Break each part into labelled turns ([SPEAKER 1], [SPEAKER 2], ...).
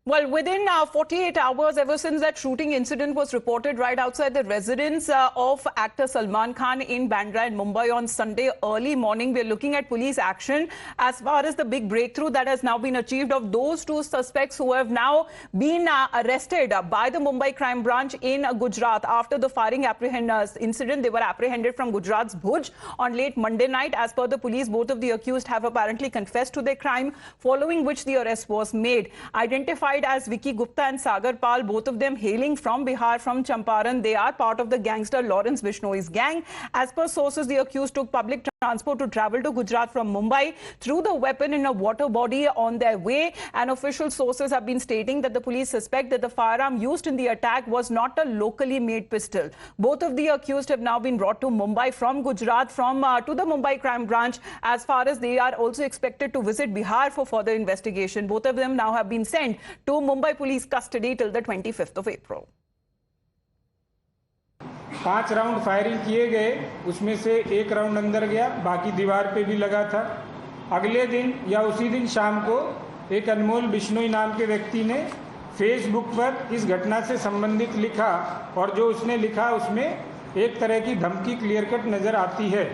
[SPEAKER 1] Well, within 48 hours, ever since that shooting incident was reported right outside the residence of actor Salman Khan in Bandra in Mumbai on Sunday early morning, we're looking at police action as far as the big breakthrough that has now been achieved of those two suspects who have now been arrested by the Mumbai crime branch in Gujarat after the firing incident. They were apprehended from Gujarat's Bhuj on late Monday night. As per the police, both of the accused have apparently confessed to their crime, following which the arrest was made. Identified as Vicky Gupta and Sagar Pal, both of them hailing from Bihar, from Champaran. They are part of the gangster Lawrence Bishnoi's gang. As per sources, the accused took public transport to travel to Gujarat from Mumbai, threw the weapon in a water body on their way, and official sources have been stating that the police suspect that the firearm used in the attack was not a locally made pistol. Both of the accused have now been brought to Mumbai from Gujarat to the Mumbai crime branch, as far as they are also expected to visit Bihar for further investigation. Both of them now have been sent to Mumbai police custody till the 25th of April.
[SPEAKER 2] 5 round firing किए गए, उसमें से 1 round अंदर गया, बाकी दीवार पे भी लगा था। अगले दिन या उसी दिन शाम को एक अनमोल बिश्नोई नाम के व्यक्ति ने फेसबुक पर इस घटना से संबंधित लिखा, और जो उसने लिखा उसमें एक तरह की धमकी क्लियर कट नज़र आती है।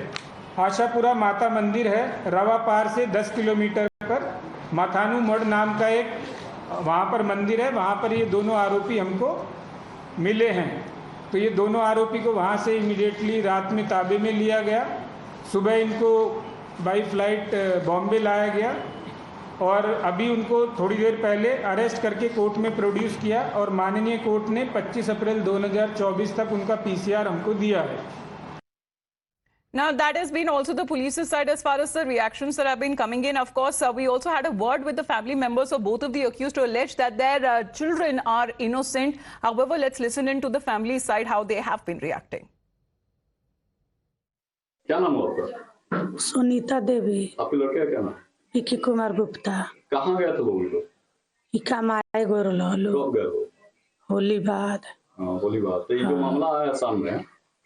[SPEAKER 2] आशापुरा माता मंदिर है, रवा पार से 10 किलोमीटर पर माथानू मड़ नाम का एक वहाँ पर मंदिर है। वहाँ पर ये दोनों आरोपी हमको मिले हैं, तो ये दोनों आरोपी को वहाँ से इमीडिएटली रात में ताबे में लिया गया। सुबह इनको बाई फ्लाइट बॉम्बे लाया गया, और अभी उनको थोड़ी देर पहले अरेस्ट करके कोर्ट में प्रोड्यूस किया, और माननीय कोर्ट ने 25 अप्रैल 2024 तक उनका पीसीआर हमको दिया है।
[SPEAKER 1] Now, that has been also the police's side as far as the reactions that have been coming in. Of course, we also had a word with the family members of both of the accused who alleged that their children are innocent. However, let's listen in to the family side how they have been reacting.
[SPEAKER 3] क्या नाम है आपका?
[SPEAKER 4] सुनीता देवी।
[SPEAKER 3] आपके लड़के का क्या नाम?
[SPEAKER 4] विकी कुमार गुप्ता।
[SPEAKER 3] कहाँ गया था वो लोग?
[SPEAKER 4] कमाए गोरलो।
[SPEAKER 3] कब गए वो?
[SPEAKER 4] होली बाद।
[SPEAKER 3] होली बाद। तो ये जो मामला आया सामने,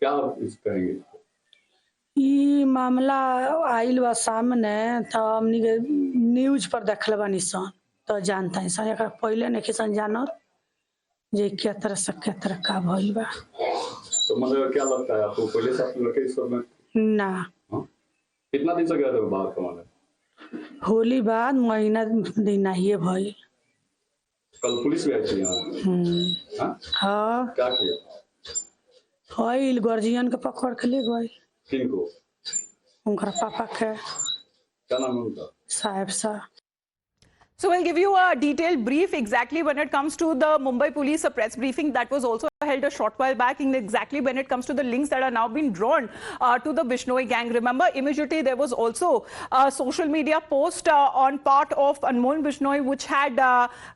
[SPEAKER 3] क्या इस कहेंगे?
[SPEAKER 4] ये मामला आइल बा सामने, तो हमनी के न्यूज पर देखल बानी सन, तो जानता है सन। एक पहले नहीं सन जानत जे क्या तरह से क्या तरह का भइल बा।
[SPEAKER 3] तो मतलब क्या लगता है आपको, पहले से आपके लड़के इस सब में?
[SPEAKER 4] ना।
[SPEAKER 3] कितना दिन से गया था बाहर कमाने?
[SPEAKER 4] होली बाद महीना दिन ही भइल।
[SPEAKER 3] कल पुलिस भी आई थी यहाँ?
[SPEAKER 4] हाँ।
[SPEAKER 3] क्या किया?
[SPEAKER 4] हईल गार्जियन के पकड़ के ले गए।
[SPEAKER 3] किनको?
[SPEAKER 4] उनका पापा के।
[SPEAKER 3] क्या नाम है उनका?
[SPEAKER 4] साहब सा।
[SPEAKER 1] So we'll give you a detailed brief exactly when it comes to the Mumbai police, a press briefing that was also held a short while back, in exactly when it comes to the links that are now being drawn to the Bishnoi gang. Remember, immediately there was also a social media post on part of Anmol Bishnoi, which had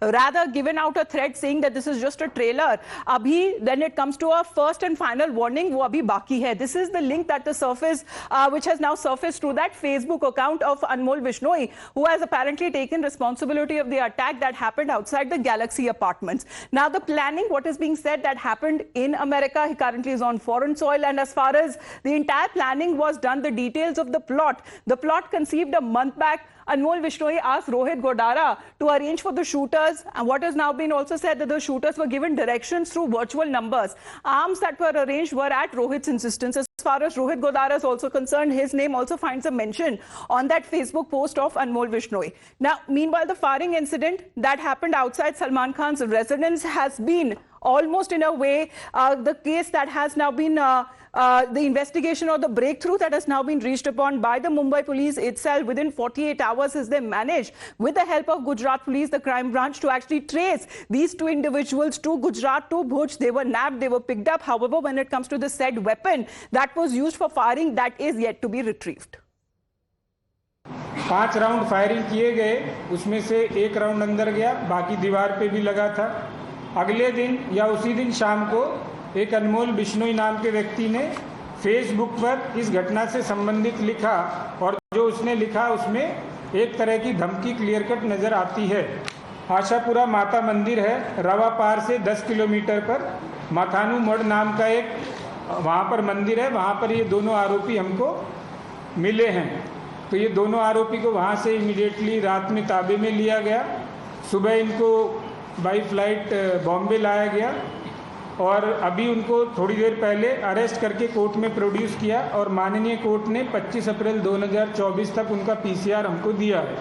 [SPEAKER 1] rather given out a thread saying that this is just a trailer. Abhi, then it comes to a first and final warning, wo abhi baki hai. This is the link that the surface, which has now surfaced to that Facebook account of Anmol Bishnoi, who has apparently taken responsibility of the attack that happened outside the Galaxy apartments. Now, the planning, what is being said, that happened in America. He currently is on foreign soil, and as far as the entire planning was done, the details of the plot conceived a month back. Anmol Bishnoi asked Rohit Godara to arrange for the shooters, and what has now been also said that the shooters were given directions through virtual numbers. Arms that were arranged were at Rohit's insistence. As far as Rohit Godara is also concerned, his name also finds a mention on that Facebook post of Anmol Bishnoi. Now, meanwhile, the firing incident that happened outside Salman Khan's residence has been almost in a way the case that has now been the investigation or the breakthrough that has now been reached upon by the Mumbai police itself. Within 48 hours, as they managed, with the help of Gujarat police, the crime branch, to actually trace these two individuals to Gujarat, to Bhuj. They were nabbed, they were picked up. However, when it comes to the said weapon that was used for firing, that is yet to be retrieved.
[SPEAKER 2] 5 round firing किए गए, उसमें से 1 round अंदर गया, बाकी दीवार पे भी लगा था। अगले दिन या उसी दिन शाम को एक अनमोल बिश्नोई नाम के व्यक्ति ने फेसबुक पर इस घटना से संबंधित लिखा, और जो उसने लिखा उसमें एक तरह की धमकी क्लियर कट नज़र आती है। आशापुरा माता मंदिर है, रवा पार से 10 किलोमीटर पर माथानू मड़ नाम का एक वहाँ पर मंदिर है। वहाँ पर ये दोनों आरोपी हमको मिले हैं, तो ये दोनों आरोपी को वहाँ से इमीडिएटली रात में ताबे में लिया गया। सुबह इनको बाई फ्लाइट बॉम्बे लाया गया और अभी उनको थोड़ी देर पहले अरेस्ट करके कोर्ट में प्रोड्यूस किया और माननीय कोर्ट ने 25 अप्रैल 2024 तक उनका पीसीआर हमको दिया है।